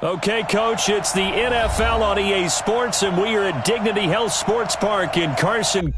Okay, Coach, it's the NFL on EA Sports, and we are at Dignity Health Sports Park in Carson.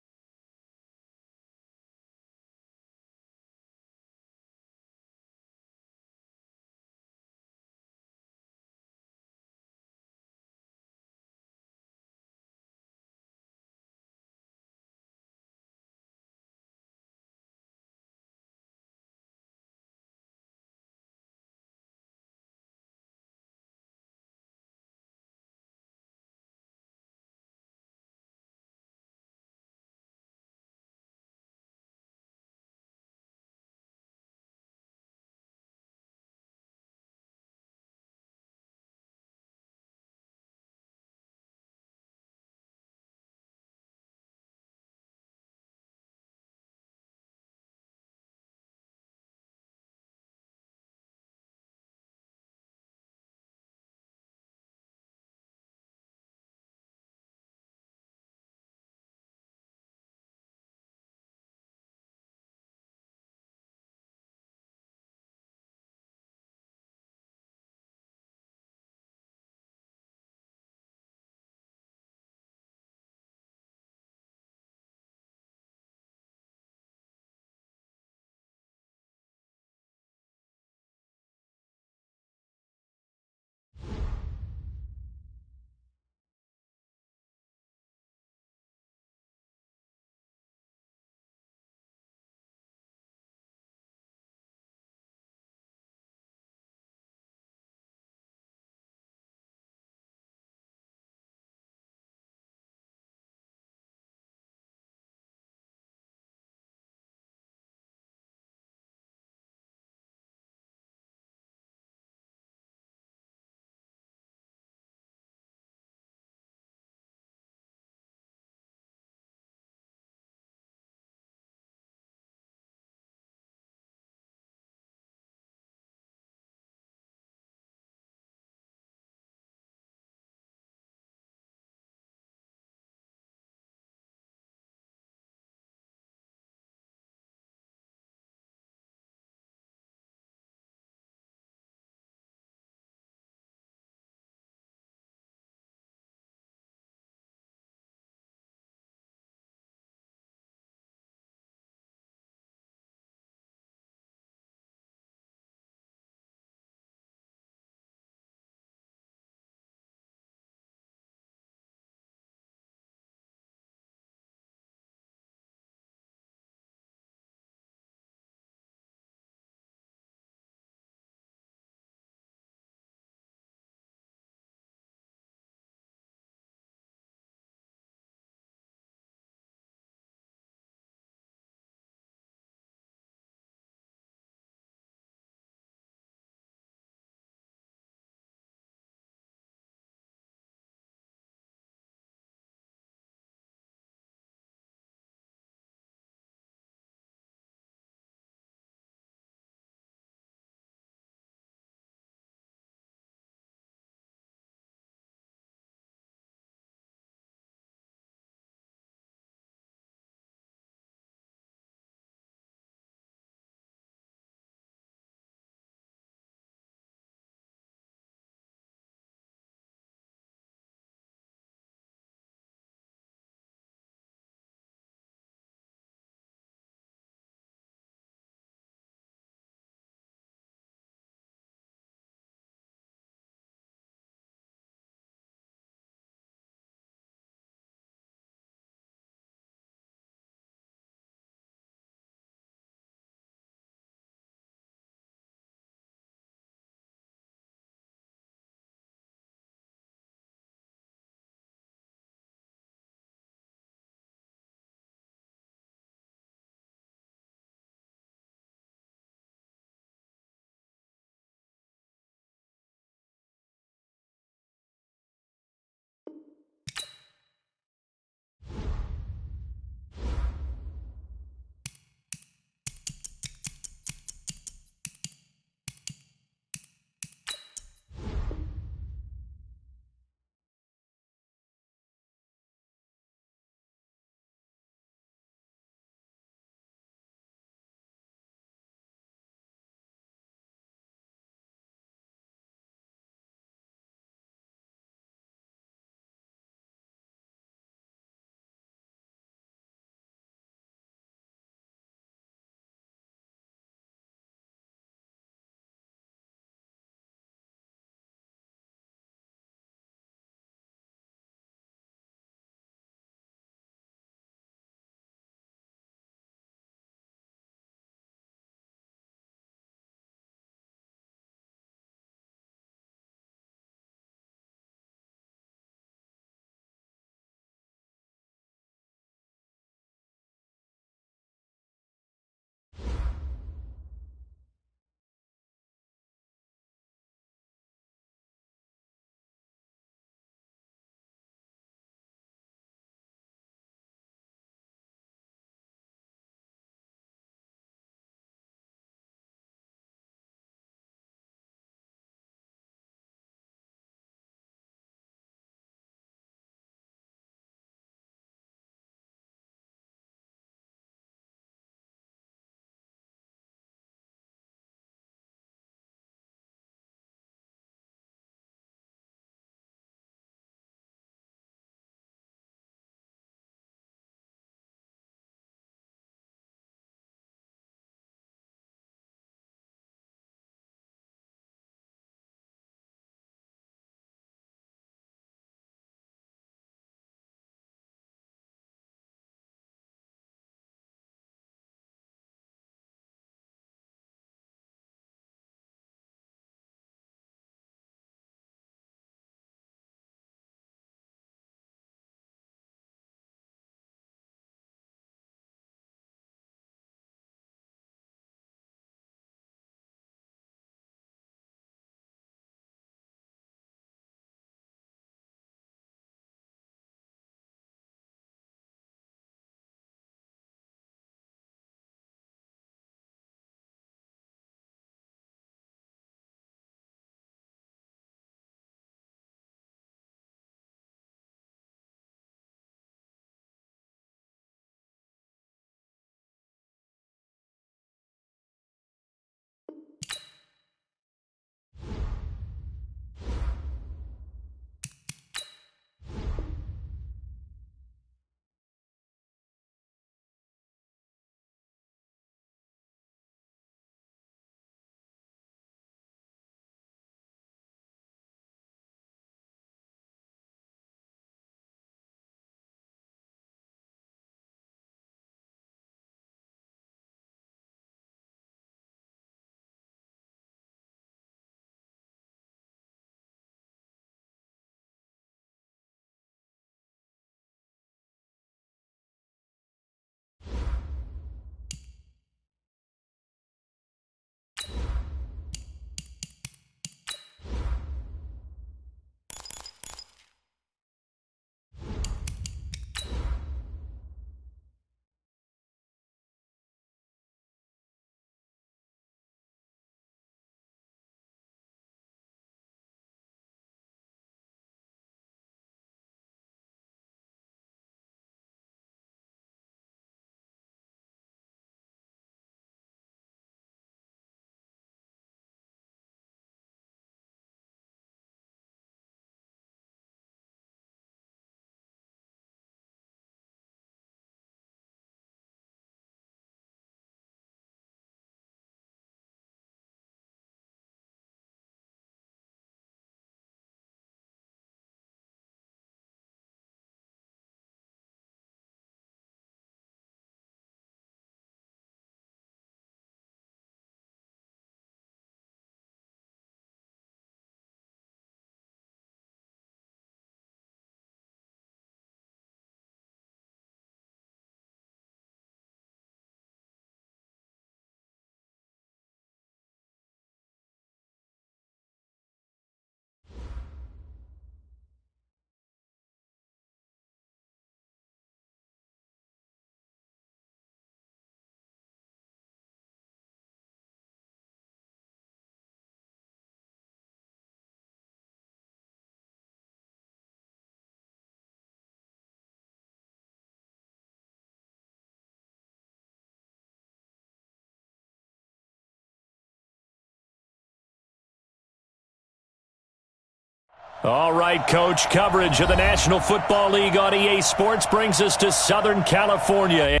All right, Coach, coverage of the National Football League on EA Sports brings us to Southern California.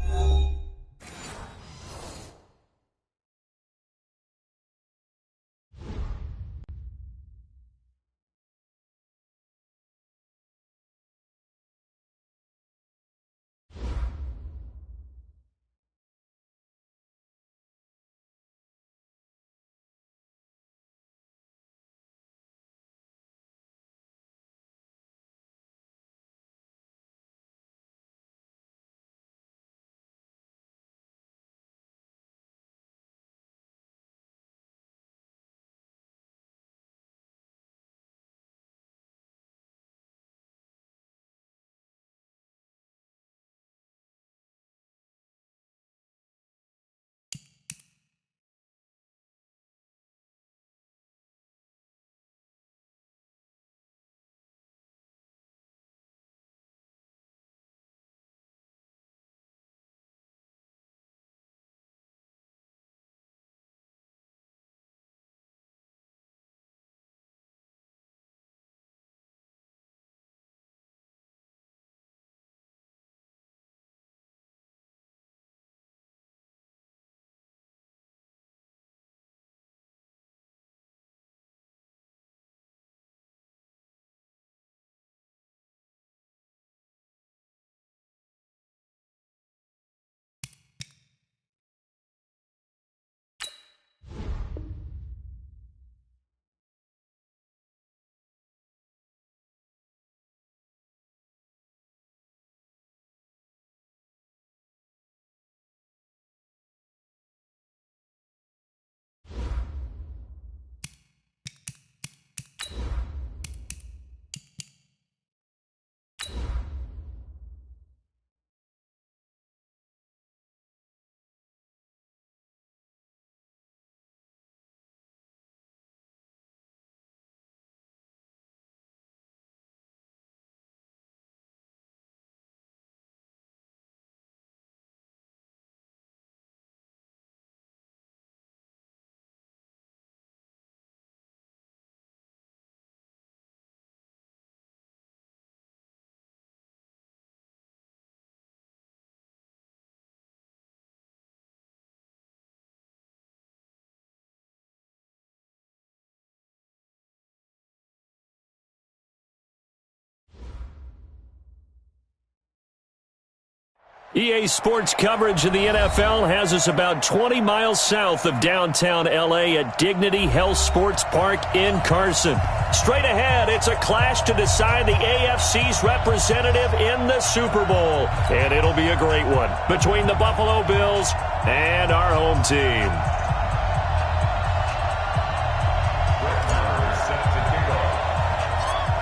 EA Sports coverage of the NFL has us about 20 miles south of downtown L.A. at Dignity Health Sports Park in Carson. Straight ahead, it's a clash to decide the AFC's representative in the Super Bowl. And it'll be a great one between the Buffalo Bills and our home team.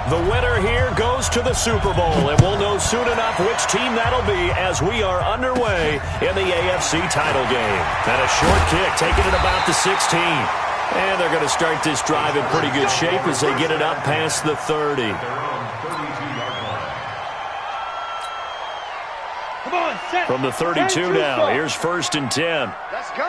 The winner here goes to the Super Bowl, and we'll know soon enough which team that'll be as we are underway in the AFC title game. And a short kick taking it about the 16. And they're going to start this drive in pretty good shape as they get it up past the 30. From the 32 now, here's 1st and 10. Let's go.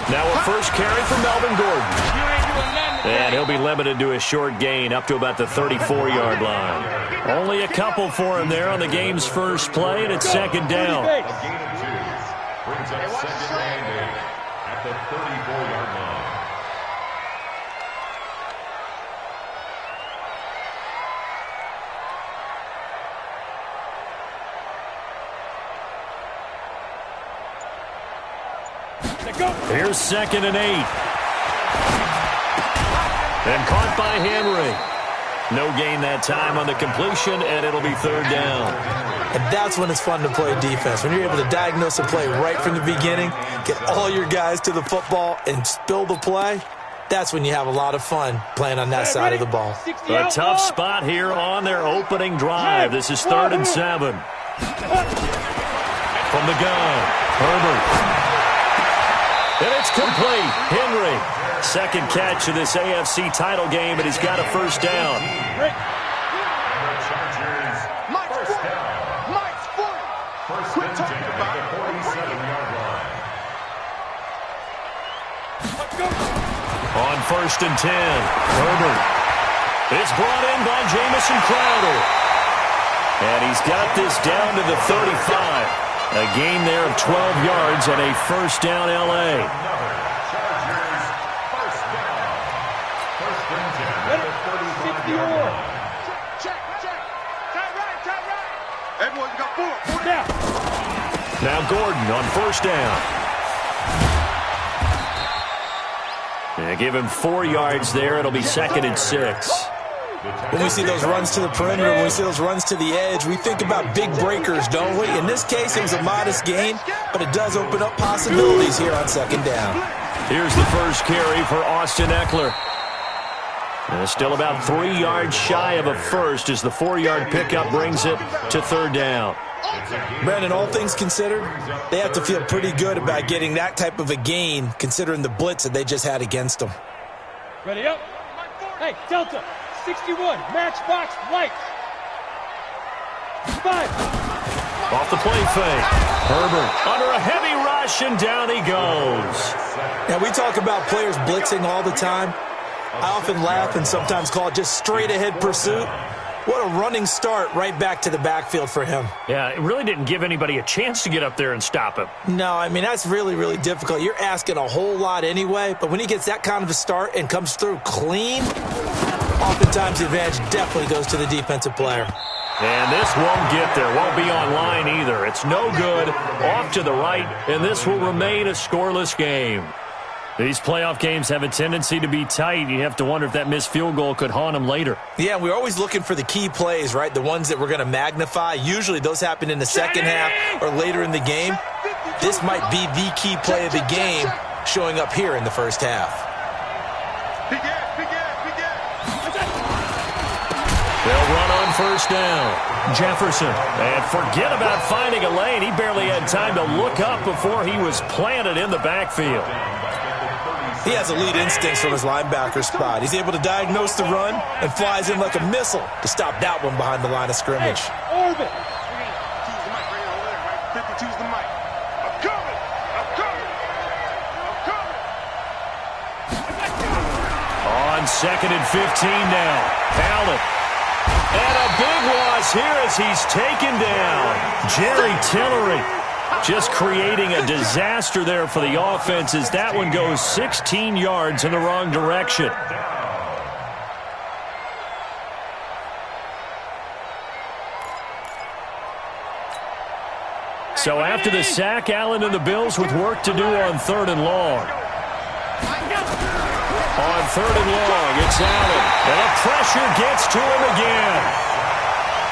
Now a first carry for Melvin Gordon. And he'll be limited to a short gain up to about the 34-yard line. Only a couple for him there on the game's first play, and it's 2nd down. A gain of 2. Brings up 2nd and 8 at the 34-yard line. Here's 2nd and 8. And caught by Henry. No gain that time on the completion, and it'll be 3rd down. And that's when it's fun to play defense. When you're able to diagnose a play right from the beginning, get all your guys to the football, and spill the play, that's when you have a lot of fun playing on that side of the ball. A tough spot here on their opening drive. This is 3rd and 7. From the gun, Herbert. And it's complete. Henry, 2nd catch of this AFC title game, and he's got a 1st down. Mike's 40. Quit talking about it. On 1st and 10, Herbert. It's brought in by Jamison Crowder. And he's got this down to the 35. A gain there of 12 yards and a first down L.A. Now Gordon on 1st down. They give him 4 yards there. It'll be 2nd and 6. When we see those runs to the perimeter, when we see those runs to the edge, we think about big breakers, don't we? In this case, it was a modest gain, but it does open up possibilities here on 2nd down. Here's the first carry for Austin Eckler. And it's still about 3 yards shy of a first as the 4-yard pickup brings it to 3rd down. Brandon, all things considered, they have to feel pretty good about getting that type of a gain, considering the blitz that they just had against them. Ready up. Hey, Delta, 61, matchbox, lights. 5. Off the play fake. Herbert under a heavy rush, and down he goes. Now, we talk about players blitzing all the time. I often laugh and sometimes call it just straight-ahead pursuit. What a running start right back to the backfield for him. Yeah, it really didn't give anybody a chance to get up there and stop him. No, I mean, that's really, really difficult. You're asking a whole lot anyway, but when he gets that kind of a start and comes through clean, oftentimes the advantage definitely goes to the defensive player. And this won't get there, won't be on line either. It's no good, off to the right, and this will remain a scoreless game. These playoff games have a tendency to be tight. You have to wonder if that missed field goal could haunt them later. Yeah, we're always looking for the key plays, right? The ones that we're going to magnify. Usually those happen in the second half or later in the game. This might be the key play of the game showing up here in the first half. They'll run on 1st down. Jefferson. And forget about finding a lane. He barely had time to look up before he was planted in the backfield. He has elite instincts from his linebacker spot. He's able to diagnose the run and flies in like a missile to stop that one behind the line of scrimmage. Hey, orbit. On 2nd and 15 now. Allen. And a big loss here as he's taken down. Jerry Tillery just creating a disaster there for the offense as that one goes 16 yards in the wrong direction. So after the sack, Allen and the Bills with work to do on 3rd and long. On 3rd and long, it's Allen. And the pressure gets to him again.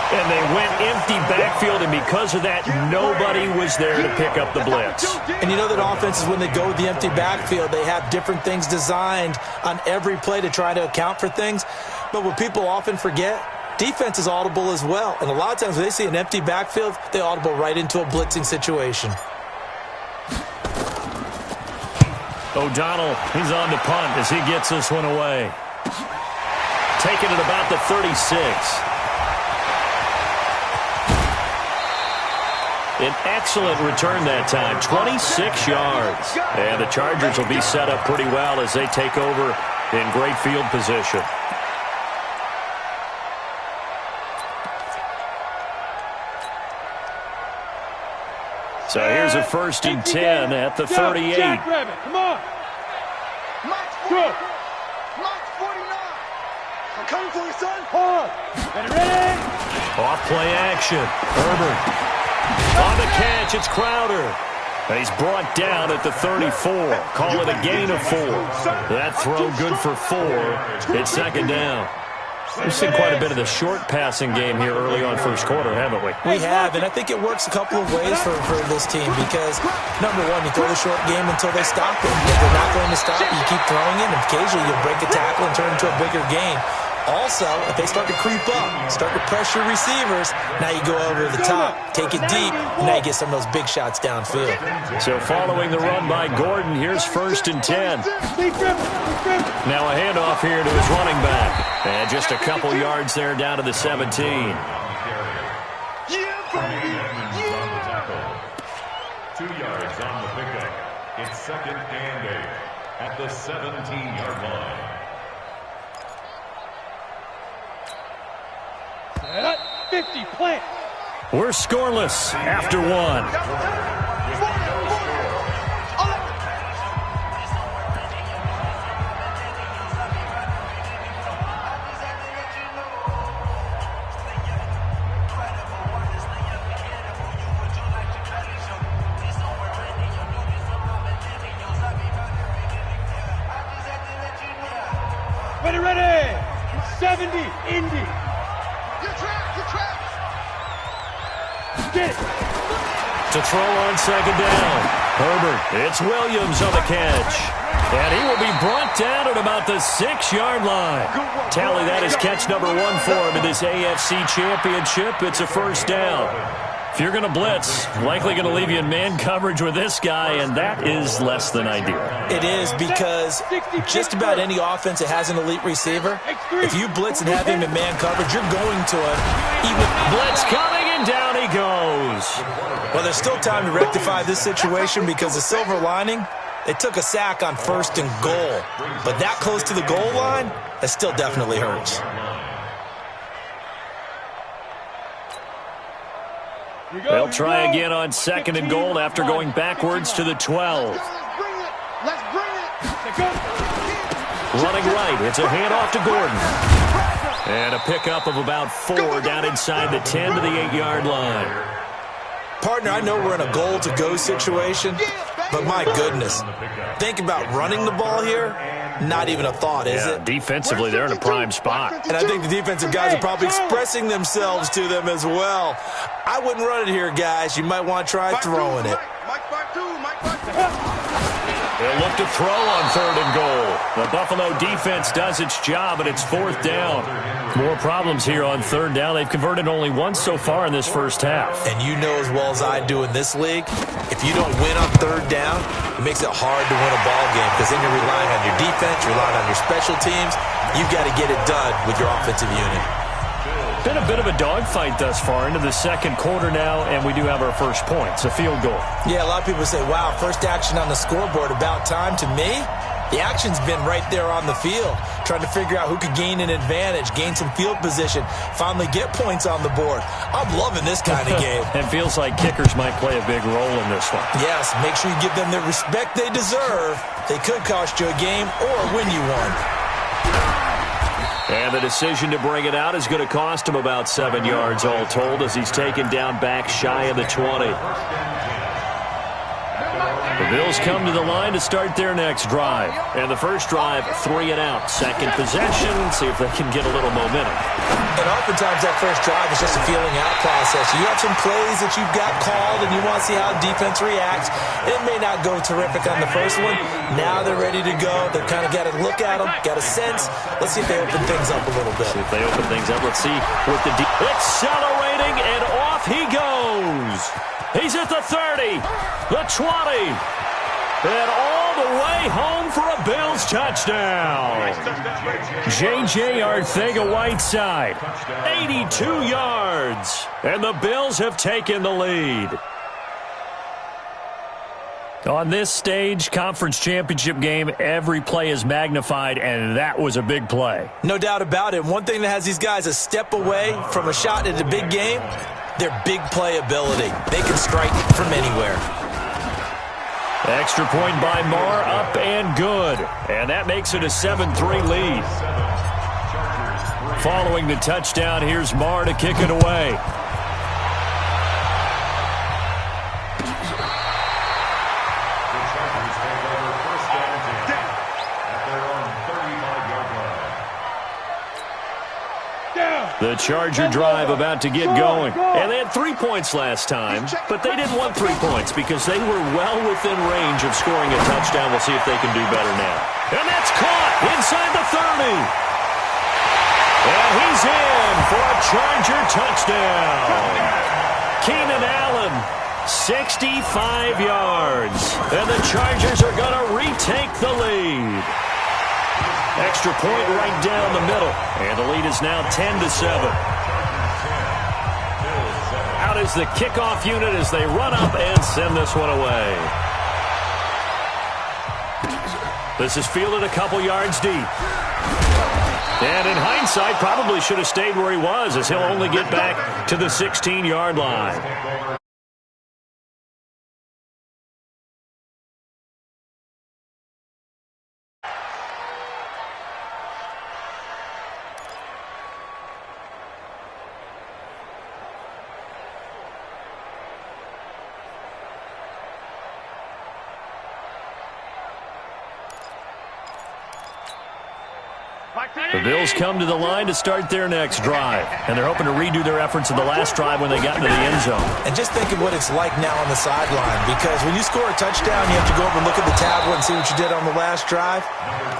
And they went empty backfield, and because of that, nobody was there to pick up the blitz. And you know that offenses, when they go with the empty backfield, they have different things designed on every play to try to account for things. But what people often forget, defense is audible as well. And a lot of times when they see an empty backfield, they audible right into a blitzing situation. O'Donnell, he's on to punt as he gets this one away. Taking it about the 36. An excellent return that time, 26 yards. And the Chargers will be set up pretty well as they take over in great field position. So here's a 1st and 10 at the 38. Jackrabbit, come on. Good. I'm coming for you, son. Hold. Ready? Off play action. Herbert. On the catch, it's Crowder. And he's brought down at the 34. Call it a gain of 4. That throw good for 4. It's 2nd down. We've seen quite a bit of the short passing game here early on 1st quarter, haven't we? We have, and I think it works a couple of ways for this team because, number one, you throw the short game until they stop it. If they're not going to stop you, keep throwing it, and occasionally you'll break a tackle and turn it into a bigger gain. Also, if they start to creep up, start to pressure receivers, now you go over the top, take it deep, and now you get some of those big shots downfield. So following the run by Gordon, here's 1st and 10. Now a handoff here to his running back. And just a couple yards there down to the 17. 2 yards on the pickup. It's 2nd and 8. at the 17-yard line. Set up, 50, plant. We're scoreless after one. Ready. 70, Indy. Get trapped. Get it. To throw on second down. Herbert, it's Williams on the catch. And he will be brought down at about the 6-yard line. Tally that is catch number 1 for him in this AFC Championship. It's a first down. If you're going to blitz, likely going to leave you in man coverage with this guy, and that is less than ideal. It is, because just about any offense that has an elite receiver, if you blitz and have him in man coverage, you're going to even blitz coming, and down he goes. Well, there's still time to rectify this situation, because the silver lining, they took a sack on 1st and goal. But that close to the goal line, that still definitely hurts. They'll try again on 2nd and goal after going backwards to the 12. Let's bring it. Running right, it's a handoff to Gordon. And a pickup of about 4 down inside the 10 to the 8-yard line. Partner, I know we're in a goal-to-go situation, but my goodness, think about running the ball here. Not even a thought, is it? Defensively, they're in a prime spot. And I think the defensive guys are probably expressing themselves to them as well. I wouldn't run it here, guys. You might want to try throwing it. They'll look to throw on 3rd and goal. The Buffalo defense does its job, and it's 4th down. More problems here on 3rd down. They've converted only once so far in this first half. And you know as well as I do in this league, if you don't win on 3rd down, it makes it hard to win a ball game, because then you're relying on your defense, you're relying on your special teams. You've got to get it done with your offensive unit. Been a bit of a dogfight thus far into the 2nd quarter now, and we do have our first point. It's a field goal. Yeah, a lot of people say, wow, first action on the scoreboard, about time. To me, the action's been right there on the field, trying to figure out who could gain an advantage, gain some field position, finally get points on the board. I'm loving this kind of game. It feels like kickers might play a big role in this one. Yes, make sure you give them the respect they deserve. They could cost you a game or win you one. And the decision to bring it out is going to cost him about 7 yards all told, as he's taken down back shy of the 20. The Bills come to the line to start their next drive. And the first drive, 3 and out. Second possession, see if they can get a little momentum. And oftentimes that first drive is just a feeling out process. You have some plays that you've got called and you want to see how the defense reacts. It may not go terrific on the first one. Now they're ready to go. They've kind of got to look at them, got a sense. Let's see if they open things up a little bit. See if they open things up. Let's see what the accelerating, and off he goes. He's at the 30, the 20, and all the way home for a Bills touchdown. J.J. Arcega-Whiteside, 82 yards, and the Bills have taken the lead. On this stage, conference championship game, every play is magnified, and that was a big play. No doubt about it. One thing that has these guys a step away from a shot at a big game, their big play ability. They can strike from anywhere. Extra point by Marr, up and good. And that makes it a 7-3 lead. Following the touchdown, here's Marr to kick it away. The Charger drive about to get going. And they had 3 points last time, but they didn't want 3 points because they were well within range of scoring a touchdown. We'll see if they can do better now. And that's caught inside the 30. And he's in for a Charger touchdown. Keenan Allen, 65 yards. And the Chargers are going to retake the lead. Extra point right down the middle. And the lead is now 10-7. Out is the kickoff unit as they run up and send this one away. This is fielded a couple yards deep. And in hindsight, probably should have stayed where he was, as he'll only get back to the 16-yard line. The Bills come to the line to start their next drive, and they're hoping to redo their efforts in the last drive when they got into the end zone. And just think of what it's like now on the sideline, because when you score a touchdown, you have to go over and look at the tablet and see what you did on the last drive.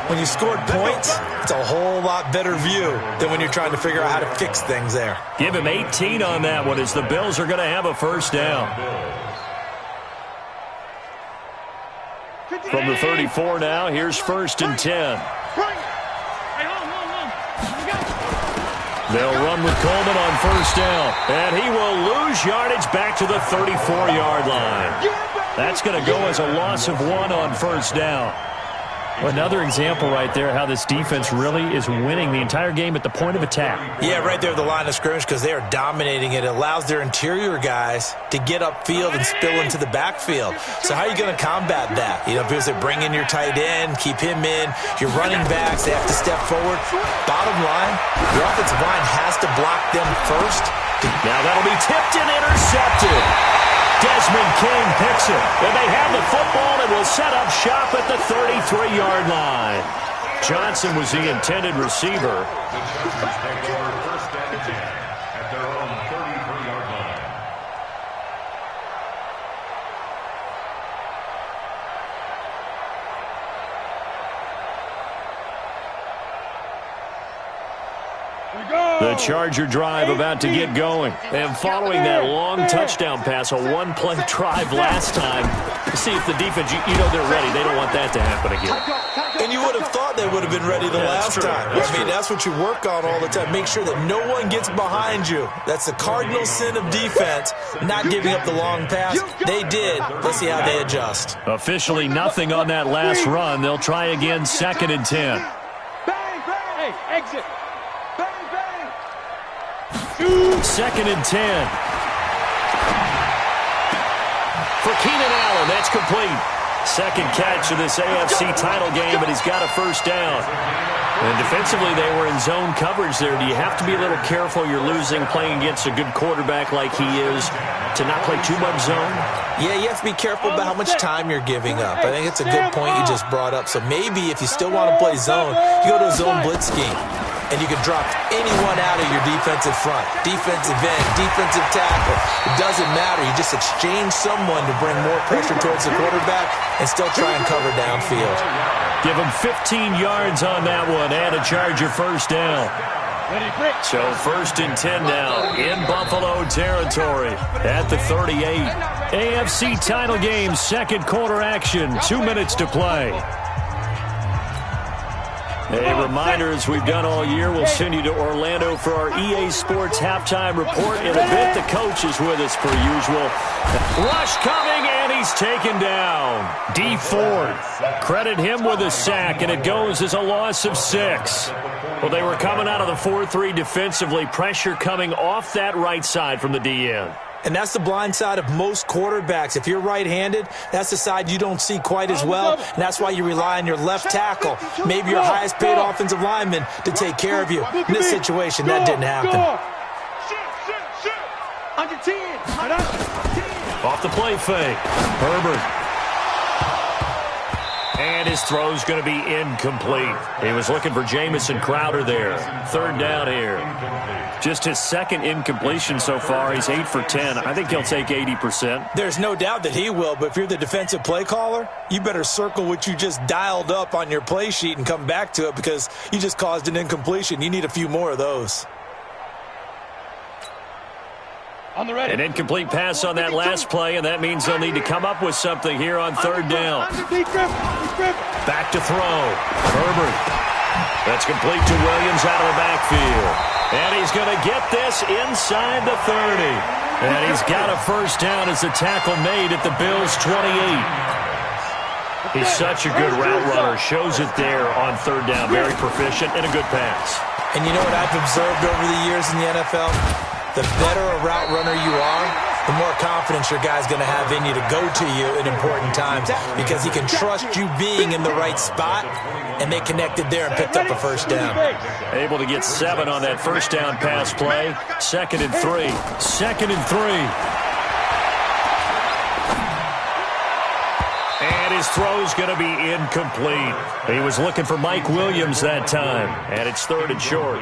When you scored points, it's a whole lot better view than when you're trying to figure out how to fix things there. Give him 18 on that one, as the Bills are going to have a first down. From the 34 now, here's 1st and 10. They'll run with Coleman on 1st down, and he will lose yardage back to the 34-yard line. That's going to go as a loss of 1 on 1st down. Well, another example right there how this defense really is winning the entire game at the point of attack. Yeah, right there at the line of scrimmage, because they are dominating it. It allows their interior guys to get upfield and spill into the backfield. So how are you going to combat that? You know, because they bring in your tight end, keep him in. Your running backs, they have to step forward. Bottom line, your offensive line has to block them first. Now that'll be tipped and intercepted. Desmond King picks it, and they have the football and will set up shop at the 33-yard line. Johnson was the intended receiver. The Chargers take over 1st and 10 at their own 33-yard line. The Charger drive about to get going. And following that long touchdown pass, a one-play drive last time, see if the defense, you know they're ready. They don't want that to happen again. And you would have thought they would have been ready the last time. I mean, that's what you work on all the time. Make sure that no one gets behind you. That's the cardinal sin of defense, not giving up the long pass. They did. Let's see how they adjust. Officially nothing on that last run. They'll try again, 2nd and 10. Bang, bang. Hey, exit. Bang, bang. 2nd and 10. For Keenan Allen, that's complete. Second catch of this AFC title game, but he's got a first down. And defensively, they were in zone coverage there. Do you have to be a little careful? You're losing playing against a good quarterback like he is to not play too much zone? Yeah, you have to be careful about how much time you're giving up. I think it's a good point you just brought up. So maybe if you still want to play zone, you go to a zone blitz scheme. And you can drop anyone out of your defensive front. Defensive end, defensive tackle. It doesn't matter. You just exchange someone to bring more pressure towards the quarterback and still try and cover downfield. Give him 15 yards on that one and a Charger first down. So 1st and 10 now in Buffalo territory at the 38. AFC title game, 2nd quarter action, 2 minutes to play. A reminder, as we've done all year, we'll send you to Orlando for our EA Sports halftime report. In a bit, the coach is with us per usual. Rush coming, and he's taken down. D Ford. Credit him with a sack, and it goes as a loss of 6. Well, they were coming out of the 4-3 defensively. Pressure coming off that right side from the DN. And that's the blind side of most quarterbacks. If you're right-handed, that's the side you don't see quite as well. And that's why you rely on your left tackle, maybe your highest-paid offensive lineman, to take care of you. In this situation, that didn't happen. Under 10. Off the play fake. Herbert. And his throw's going to be incomplete. He was looking for Jamison Crowder there. 3rd down here. Just his 2nd incompletion so far. He's 8 for 10. I think he'll take 80%. There's no doubt that he will, but if you're the defensive play caller, you better circle what you just dialed up on your play sheet and come back to it, because you just caused an incompletion. You need a few more of those. An incomplete pass on that last play, and that means they'll need to come up with something here on 3rd down. Back to throw. Herbert. That's complete to Williams out of the backfield. And he's going to get this inside the 30. And he's got a first down as the tackle made at the Bills' 28. He's such a good route runner. Shows it there on third down. Very proficient and a good pass. And you know what I've observed over the years in the NFL? The better a route runner you are, the more confidence your guy's going to have in you to go to you in important times because he can trust you being in the right spot, and they connected there and picked up a first down. Able to get 7 on that first down pass play. 2nd and 3. 2nd and 3. And his throw's going to be incomplete. He was looking for Mike Williams that time, and it's 3rd and short.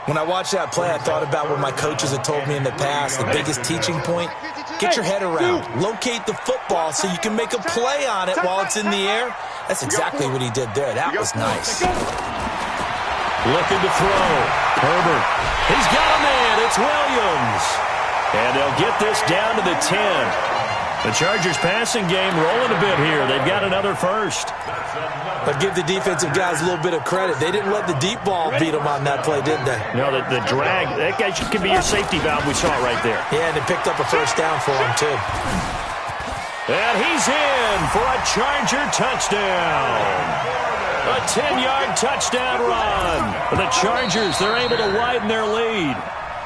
When I watched that play, I thought about what my coaches had told me in the past. The biggest teaching point, get your head around. Locate the football so you can make a play on it while it's in the air. That's exactly what he did there. That was nice. Looking to throw. Herbert. He's got a man. It's Williams. And they'll get this down to the 10. The Chargers passing game rolling a bit here. They've got another first. But give the defensive guys a little bit of credit. They didn't let the deep ball beat them on that play, did they? No, the drag, that guy can be your safety valve. We saw it right there. Yeah, and they picked up a first down for him, too. And he's in for a Charger touchdown. A 10-yard touchdown run. For the Chargers, they're able to widen their lead.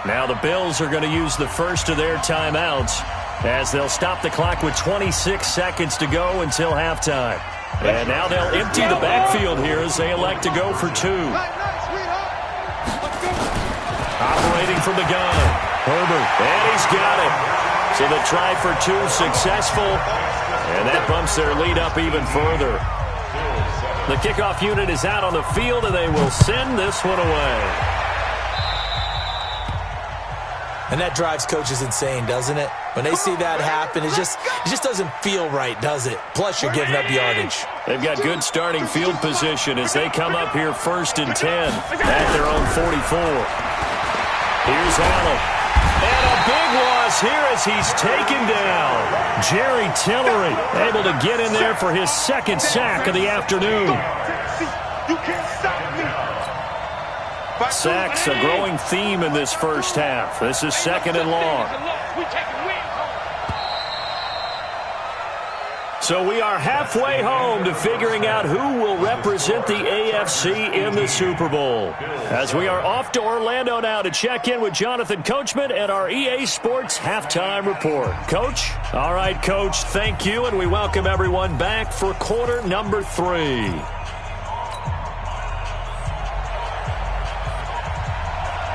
Now the Bills are going to use the first of their timeouts as they'll stop the clock with 26 seconds to go until halftime. And now they'll empty the backfield here as they elect to go for 2. Operating from the gun. Herbert, and he's got it. So the try for 2 successful, and that bumps their lead up even further. The kickoff unit is out on the field, and they will send this one away. And that drives coaches insane, doesn't it? When they see that happen, it just doesn't feel right, does it? Plus, you're giving up yardage. They've got good starting field position as they come up here 1st and 10 at their own 44. Here's Allen. And a big loss here as he's taken down. Jerry Tillery able to get in there for his 2nd sack of the afternoon. You can't stop me. Sacks, a growing theme in this first half. This is 2nd and long. So we are halfway home to figuring out who will represent the AFC in the Super Bowl. As we are off to Orlando now to check in with Jonathan Coachman and our EA Sports Halftime Report. Coach? All right, Coach, thank you, and we welcome everyone back for quarter number 3.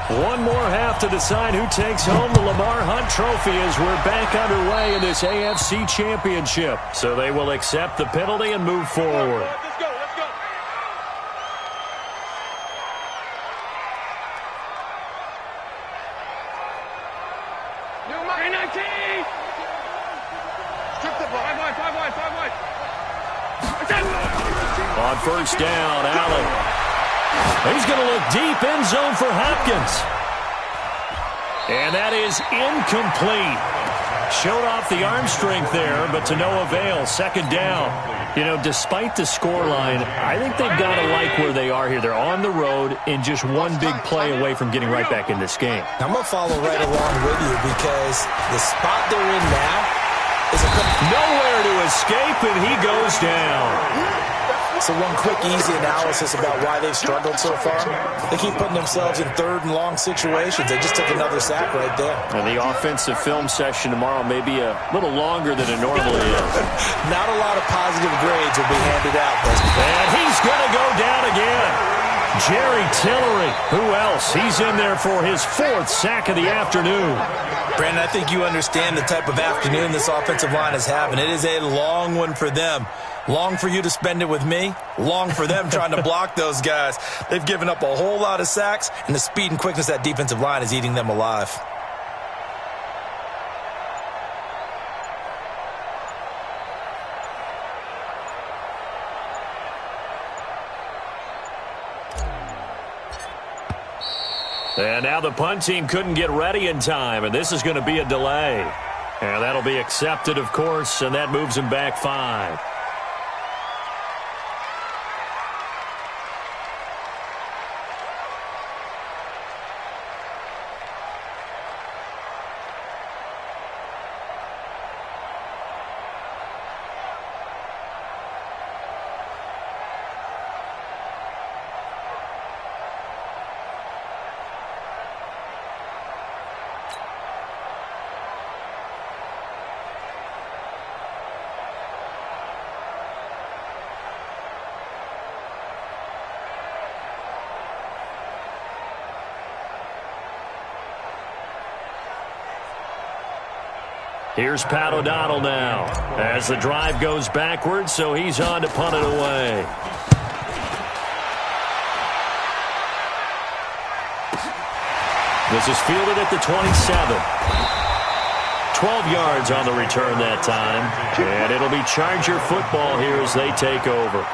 One more half to decide who takes home the Lamar Hunt Trophy as we're back underway in this AFC Championship. So they will accept the penalty and move forward. Let's go, let's go. New 19. Strip the ball. 5 wide. On first down, Allen. He's going to look deep, end zone for Hopkins. And that is incomplete. Showed off the arm strength there, but to no avail. 2nd down. You know, despite the scoreline, I think they've got to like where they are here. They're on the road and just one big play away from getting right back in this game. I'm going to follow right along with you because the spot they're in now is nowhere to escape, and he goes down. So one quick, easy analysis about why they've struggled so far. They keep putting themselves in 3rd and long situations. They just took another sack right there. And the offensive film session tomorrow may be a little longer than it normally is. Not a lot of positive grades will be handed out. And he's going to go down again. Jerry Tillery. Who else? He's in there for his 4th sack of the afternoon. Brandon, I think you understand the type of afternoon this offensive line is having. It is a long one for them. Long for you to spend it with me. Long for them trying to block those guys. They've given up a whole lot of sacks, and the speed and quickness of that defensive line is eating them alive. And now the punt team couldn't get ready in time, and this is going to be a delay. And that'll be accepted, of course, and that moves them back 5. Here's Pat O'Donnell now as the drive goes backwards, so he's on to punt it away. This is fielded at the 27. 12 yards on the return that time, and it'll be Charger football here as they take over.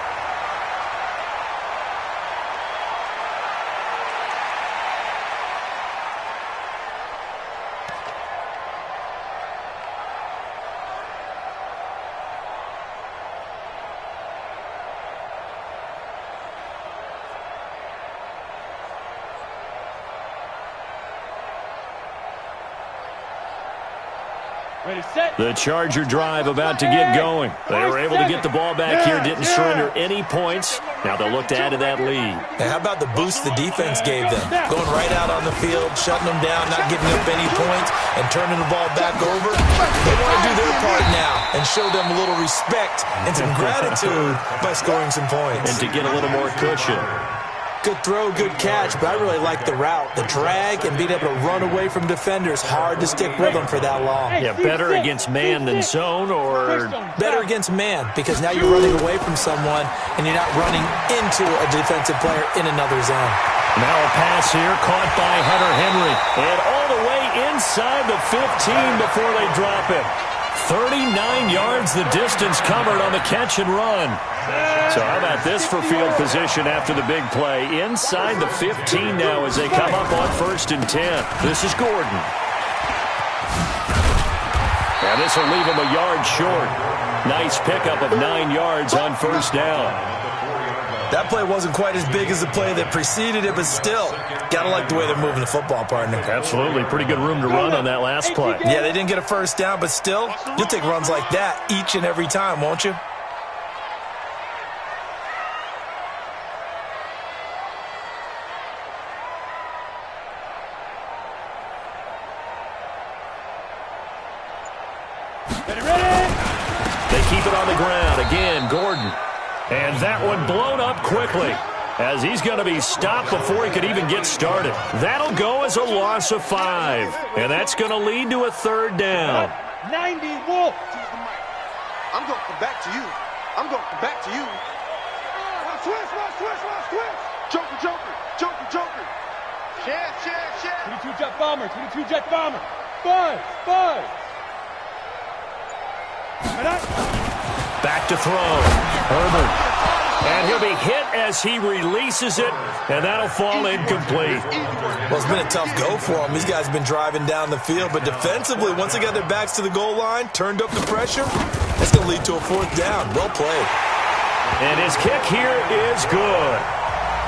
The Charger drive about to get going. They were able to get the ball back here, didn't surrender any points. Now they'll look to add to that lead. Hey, how about the boost the defense gave them? Going right out on the field, shutting them down, not giving up any points, and turning the ball back over. They want to do their part now and show them a little respect and some gratitude by scoring some points. And to get a little more cushion. Good throw, good catch, but I really like the route. The drag and being able to run away from defenders, hard to stick with them for that long. Yeah, better against man than zone, or? Better against man, because now you're running away from someone and you're not running into a defensive player in another zone. Now a pass here, caught by Hunter Henry. And all the way inside the 15 before they drop it. 39 yards the distance covered on the catch and run. So how about this for field position after the big play? Inside the 15 now as they come up on 1st and 10. This is Gordon. And this will leave him a yard short. Nice pickup of 9 yards on 1st down. That play wasn't quite as big as the play that preceded it, but still, gotta like the way they're moving the football, partner. Absolutely. Pretty good room to run on that last play. Yeah, they didn't get a 1st down, but still, you'll take runs like that each and every time, won't you? They keep it on the ground. Again, Gordon. And that one blown up quickly as he's going to be stopped before he could even get started. That'll go as a loss of 5. And that's going to lead to a 3rd down. 90 Wolf. I'm going to come back to you. I'm going to come back to you. Switch. Joker. Share. 22 jet bomber. 5. Back to throw. Herbert. And he'll be hit as he releases it, and that'll fall incomplete. Well, it's been a tough go for him. These guys have been driving down the field, but defensively, once they got their backs to the goal line, turned up the pressure, that's going to lead to a 4th down. Well played. And his kick here is good.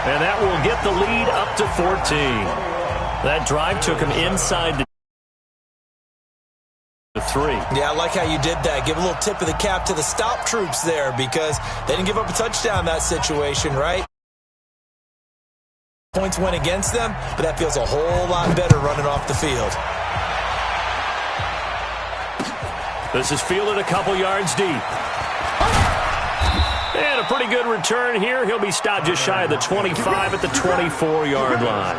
And that will get the lead up to 14. That drive took him inside the 3. Yeah, I like how you did that. Give a little tip of the cap to the stop troops there because they didn't give up a touchdown in that situation, right? Points went against them, but that feels a whole lot better running off the field. This is fielded a couple yards deep. And a pretty good return here. He'll be stopped just shy of the 25 at the 24-yard line.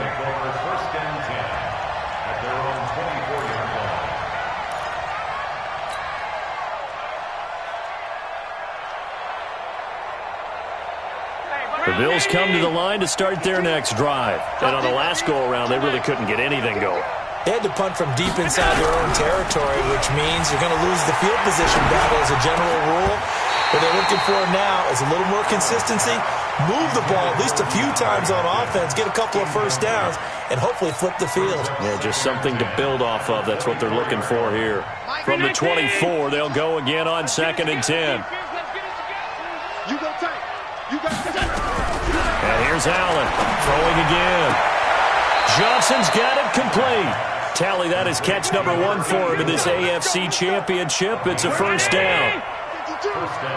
The Bills come to the line to start their next drive. And on the last go-around, they really couldn't get anything going. They had to punt from deep inside their own territory, which means you're going to lose the field position battle as a general rule. What they're looking for now is a little more consistency, move the ball at least a few times on offense, get a couple of 1st downs, and hopefully flip the field. Yeah, just something to build off of. That's what they're looking for here. From the 24, they'll go again on 2nd and 10. You go tight. You got it. And here's Allen throwing again. Johnson's got it complete. Tally that is catch number 1 for him in this AFC Championship. It's a 1st down.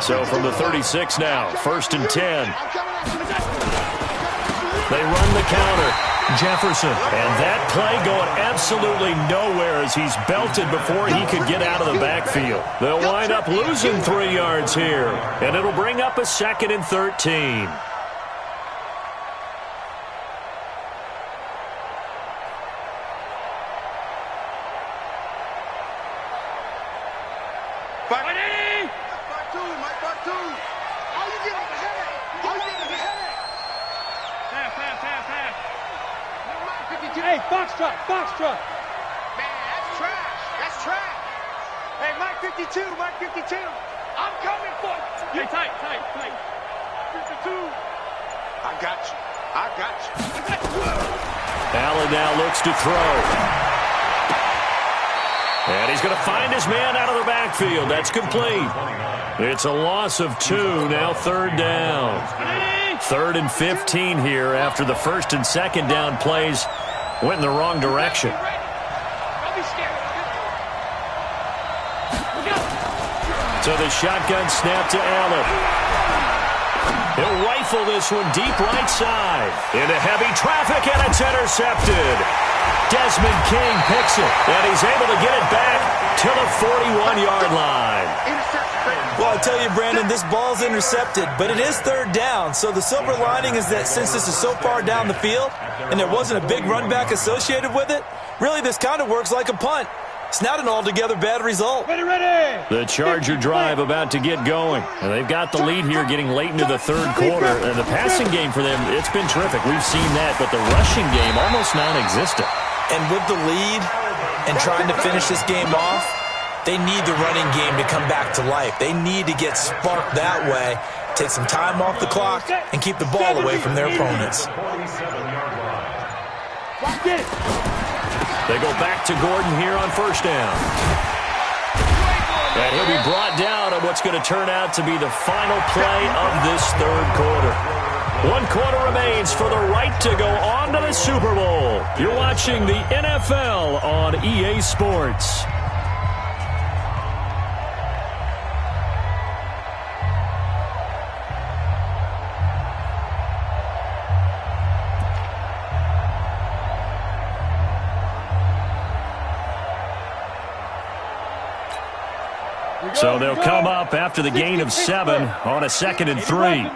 So from the 36 now, 1st and 10. They run the counter. Jefferson. And that play going absolutely nowhere as he's belted before he could get out of the backfield. They'll wind up losing 3 yards here. And it'll bring up a 2nd and 13. Back. Back two, Mike, back two. How you getting the head? How you getting the head? Pass. Hey, Foxtrot. Man, that's trash. Hey, Mike 52. I'm coming for you. Hey, tight. 52. I got you. Allen now looks to throw. And he's going to find his man out of the backfield. That's complete. It's a loss of 2. Now 3rd down. 3rd and 15 here after the 1st and 2nd down plays went in the wrong direction. So the shotgun snap to Allen. He'll rifle this one deep right side. Into heavy traffic, and it's intercepted. Desmond King picks it, and he's able to get it back to the 41-yard line. Well, I tell you, Brandon, this ball's intercepted, but it is 3rd down. So the silver lining is that since this is so far down the field and there wasn't a big run back associated with it, really this kind of works like a punt. It's not an altogether bad result. Ready. The Charger drive about to get going. And they've got the lead here getting late into the 3rd quarter. And the passing game for them, it's been terrific. We've seen that, but the rushing game almost non-existent. And with the lead and trying to finish this game off, they need the running game to come back to life. They need to get sparked that way, take some time off the clock, and keep the ball away from their opponents. They go back to Gordon here on 1st down. And he'll be brought down on what's going to turn out to be the final play of this 3rd quarter. 1 quarter remains for the right to go on to the Super Bowl. You're watching the NFL on EA Sports. So they'll come up after the gain of 7 on a 2nd and 3.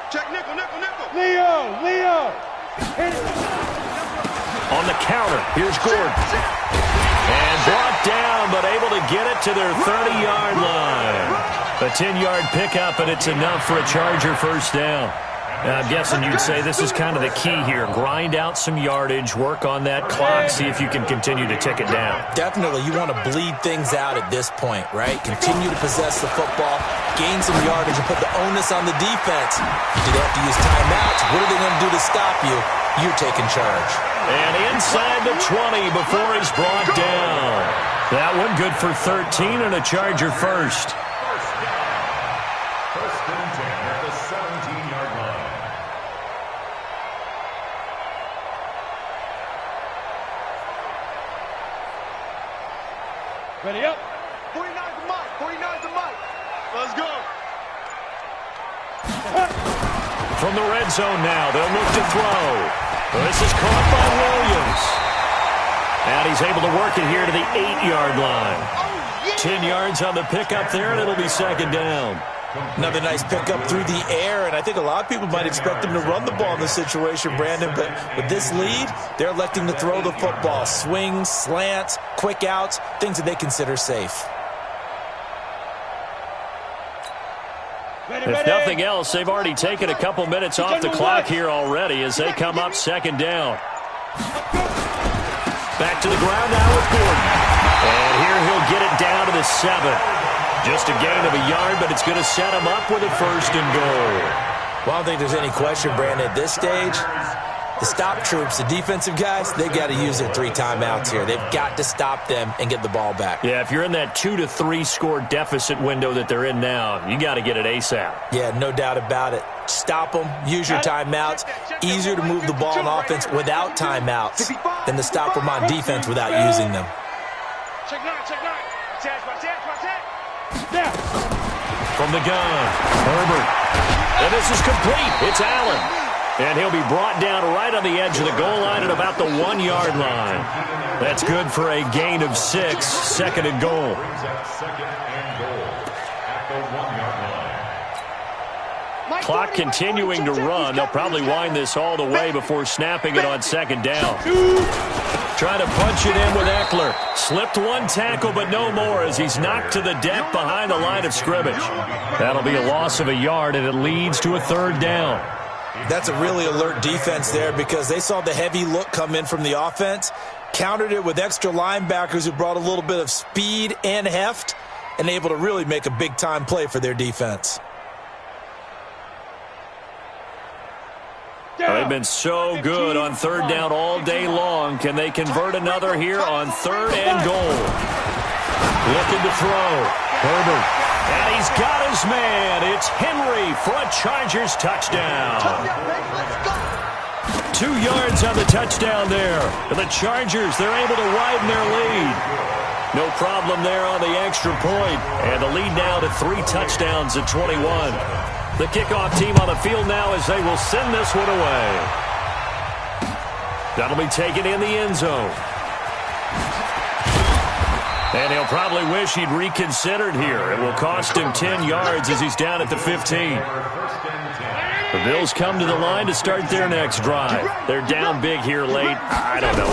Check nickel. Leo. On the counter, here's Gordon. And brought down, but able to get it to their 30-yard line. A 10-yard pickup, and it's enough for a Charger 1st down. I'm guessing you'd say this is kind of the key here. Grind out some yardage, work on that clock, see if you can continue to tick it down. Definitely, you want to bleed things out at this point, right? Continue to possess the football, gain some yardage, and put the onus on the defense. Do they have to use timeouts? What are they going to do to stop you? You're taking charge. And inside the 20 before he's brought down. That one good for 13 and a Charger 1st. First and 10 at the 17-yard line. Ready up. 49 to Mike. Let's go. From the red zone now, they'll look to throw. This is caught by Williams. And he's able to work it here to the 8-yard line. 10 yards on the pickup there, and it'll be 2nd down. Another nice pickup through the air, and I think a lot of people might expect him to run the ball in this situation, Brandon, but with this lead, they're electing to throw the football. Swings, slants, quick outs, things that they consider safe. If nothing else, they've already taken a couple minutes off the clock here already as they come up 2nd down. Back to the ground now with Gordon. And here he'll get it down to the 7. Just a gain of a yard, but it's going to set him up with a 1st and goal. Well, I don't think there's any question, Brandon, at this stage, the stop troops, the defensive guys, they've got to use their 3 timeouts here. They've got to stop them and get the ball back. Yeah, if you're in that 2 to 3 score deficit window that they're in now, you got to get it ASAP. Yeah, no doubt about it. Stop them, use your timeouts. Easier to move the ball on offense without timeouts than to stop them on defense without using them. Check 9. From the gun, Herbert. And this is complete. It's Allen. And he'll be brought down right on the edge of the goal line at about the 1-yard line. That's good for a gain of 6, 2nd and goal. Clock continuing to run. They'll probably wind this all the way before snapping it on 2nd down. trying to punch it in with Eckler. Slipped one tackle, but no more as he's knocked to the deck behind the line of scrimmage. That'll be a loss of a yard, and it leads to a 3rd down. That's a really alert defense there because they saw the heavy look come in from the offense, countered it with extra linebackers who brought a little bit of speed and heft, and able to really make a big-time play for their defense. They've been so good on 3rd down all day long. Can they convert another here on 3rd and goal? Looking to throw. Herbert. And he's got his man. It's Henry for a Chargers touchdown. 2 yards on the touchdown there. And the Chargers, they're able to widen their lead. No problem there on the extra point. And the lead now to 3 touchdowns at 21. The kickoff team on the field now as they will send this one away. That'll be taken in the end zone. And he'll probably wish he'd reconsidered here. It will cost him 10 yards as he's down at the 15. The Bills come to the line to start their next drive. They're down big here late. I don't know.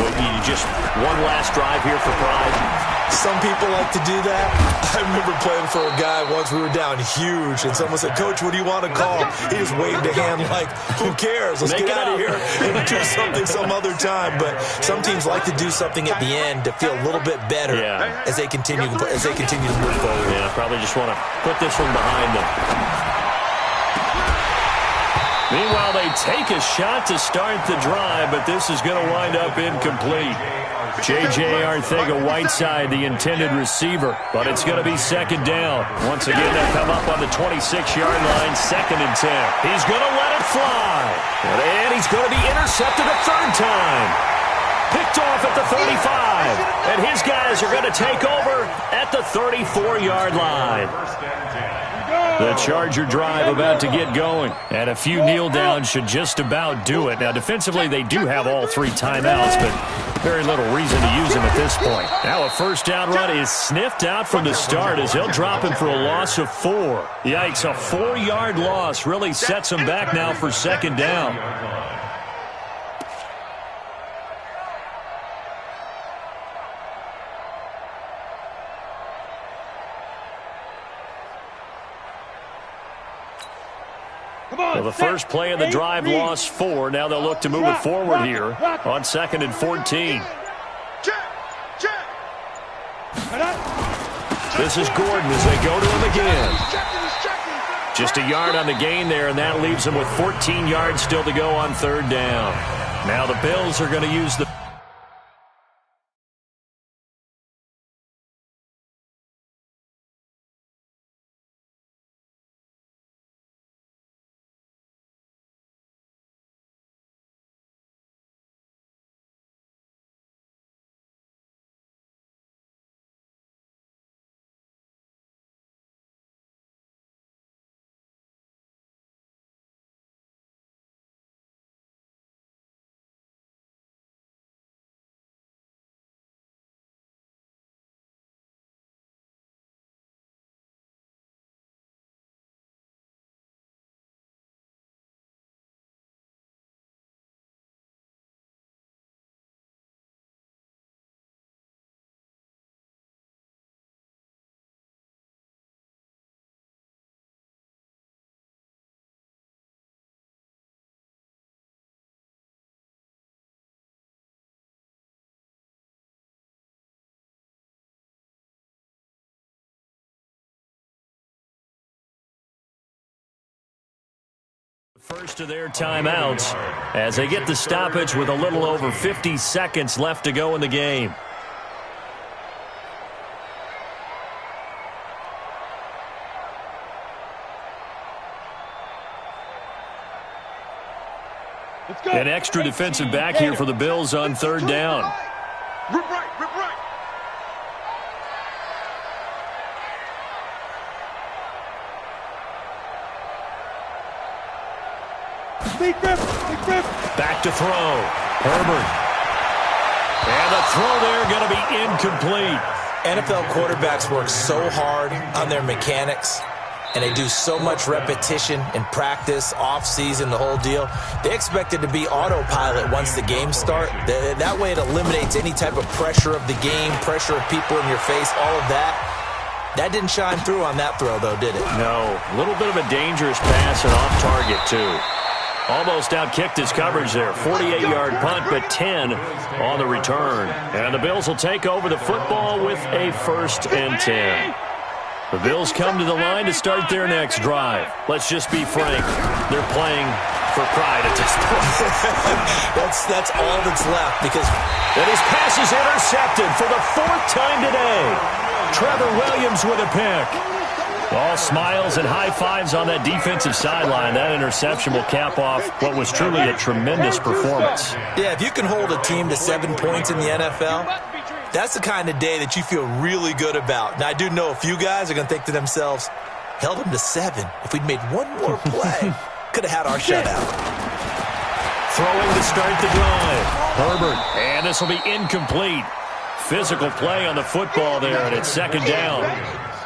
Just one last drive here for pride. Some people like to do that. I remember playing for a guy once. We were down huge, and someone said, "Coach, what do you want to call?" He just waved a hand like, "Who cares? Let's get out of here and do something some other time." But some teams like to do something at the end to feel a little bit better as they continue to move forward. Yeah, probably just want to put this one behind them. Meanwhile, they take a shot to start the drive, but this is going to wind up incomplete. J.J. Arcega-Whiteside, the intended receiver, but it's going to be 2nd down. Once again, they'll come up on the 26-yard line, 2nd and 10. He's going to let it fly, and he's going to be intercepted a 3rd time. Picked off at the 35, and his guys are going to take over at the 34-yard line. The Charger drive about to get going, and a few kneel downs should just about do it. Now, defensively, they do have all 3 timeouts, but very little reason to use them at this point. Now a 1st down run is sniffed out from the start as they'll drop him for a loss of 4. Yikes, a 4-yard loss really sets him back now for 2nd down. Well, the first play of the drive lost 4. Now they'll look to move it forward here on 2nd and 14. This is Gordon as they go to him again. Just a yard on the gain there, and that leaves them with 14 yards still to go on 3rd down. Now the Bills are going to use the first of their timeouts as they get the stoppage with a little over 50 seconds left to go in the game. An extra defensive back here for the Bills on 3rd down. Rip right, rip right. Back to throw. Herbert. And the throw there going to be incomplete. NFL quarterbacks work so hard on their mechanics. and they do so much repetition in practice, off-season, the whole deal. They expect it to be autopilot once the games start. That way it eliminates any type of pressure of the game, pressure of people in your face, all of that. That didn't shine through on that throw, though, did it? No. A little bit of a dangerous pass and off target, too. Almost outkicked his coverage there. 48-yard punt, but 10 on the return. And the Bills will take over the football with a 1st and 10. The Bills come to the line to start their next drive. Let's just be frank. They're playing for pride at this point. That's all that's left because... And his pass is intercepted for the 4th time today. Trevor Williams with a pick. All smiles and high fives on that defensive sideline. That interception will cap off what was truly a tremendous performance. Yeah, if you can hold a team to 7 points in the NFL, that's the kind of day that you feel really good about. Now, I do know a few guys are going to think to themselves, held them to 7. If we'd made one more play, could have had our shutout. Throwing to start the drive. Herbert, and this will be incomplete. Physical play on the football there, and it's 2nd down.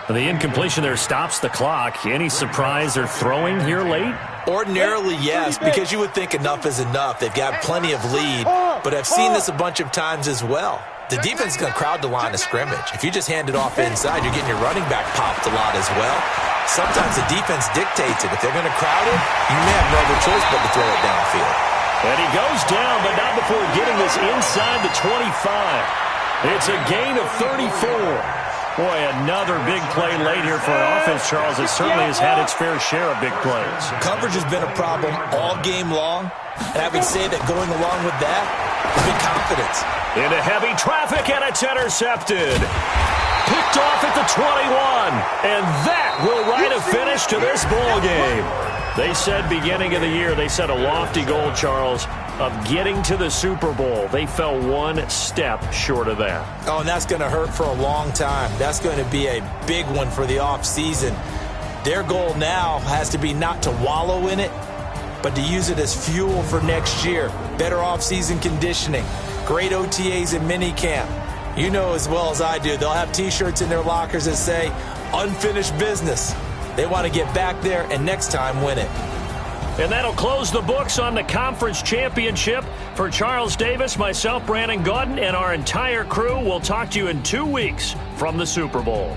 The incompletion there stops the clock. Any surprise they're throwing here late? Ordinarily, yes, because you would think enough is enough. They've got plenty of lead, but I've seen this a bunch of times as well. The defense is going to crowd the line of scrimmage. If you just hand it off inside, you're getting your running back popped a lot as well. Sometimes the defense dictates it. If they're going to crowd it, you may have no other choice but to throw it downfield. And he goes down, but not before getting this inside the 25. It's a gain of 34. Boy, another big play late here for an offense, Charles. It certainly has had its fair share of big plays. Coverage has been a problem all game long, and I would say that going along with that has been confidence. Into heavy traffic, and it's intercepted. Picked off at the 21, and that will write a finish to this ball game. They said beginning of the year, they set a lofty goal, Charles, of getting to the Super Bowl. They fell one step short of that. Oh, and that's going to hurt for a long time. That's going to be a big one for the offseason. Their goal now has to be not to wallow in it, but to use it as fuel for next year. Better offseason conditioning, great OTAs and minicamp. You know as well as I do, they'll have T-shirts in their lockers that say, unfinished business. They want to get back there and next time win it. And that'll close the books on the conference championship. For Charles Davis, myself, Brandon Gaudin, and our entire crew, we'll talk to you in 2 weeks from the Super Bowl.